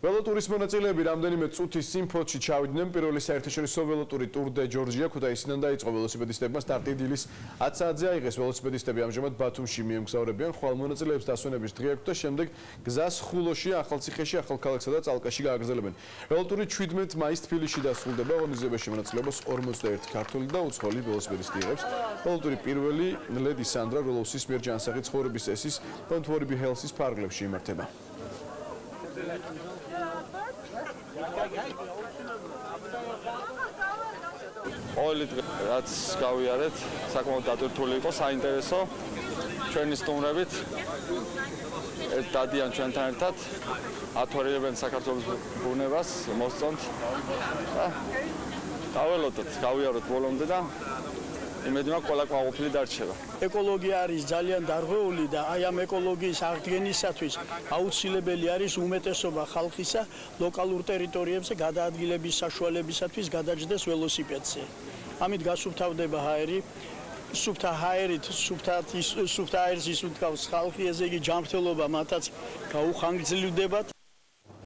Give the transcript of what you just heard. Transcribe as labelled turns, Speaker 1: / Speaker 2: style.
Speaker 1: ველოტურის მონაწილეები რამდენიმე წუთის წინ ფოთში ჩავიდნენ. პირველი საერთაშორისო ველოტური ტურ დე ჯორჯია ქუთაისიდან დაიწყო. ველოსიპედისტებმა სტარტი დილის 10 საათზე აიღეს. ველოსიპედისტები ამჟამად ბათუმში მიემგზავრებიან. ხვალ მონაწილეებს დასვენების დღე აქვთ და შემდეგ გზას ხულოში, ახალციხეში, ახალქალაქსა და წალკაში გააგრძელებენ. ველოტური 17 მაისს თბილისში დასრულდება. ღონისძიებაში მონაწილეობს 41 ქართული და უცხოელი ველოსიპედისტი იღებს. ველოტური პირველი ლედი სანდრა როლოვსის მიერ ჯანსაღი ცხოვრების წესის Don't Worry Be Healthy-ის ფარგლებში იმართება.
Speaker 2: Ყოველი დღე რაც გავიარეთ, საკმაოდ დატვირთული იყო, საინტერესო. ჩვენი სტუმრებით დადიან ჩვენთან ერთად, ათვარებენ საქართველოს ბუნებას, მოსწონთ. დაველოდოთ, გავიაროთ ბოლომდე და იმედი მაქვს ყველა კმაყოფილი დარჩება.
Speaker 3: ეკოლოგია არის ძალიან დარღვეული და აი ამ ეკოლოგიის აღდგენისათვის აუცილებელი არის უმეტესობა ხალხისა ლოკალურ ტერიტორიებზე გადაადგილების საშუალებისათვის გადაჯდეს ველოსიპედზე. ამით გასუფთავდება ჰაერი, სუფთა ჰაერით, სუფთა აირს ისუთავს ხალხი, ესე იგი ჯანმრთელობა მათაც გაუხანგრძლივდებათ.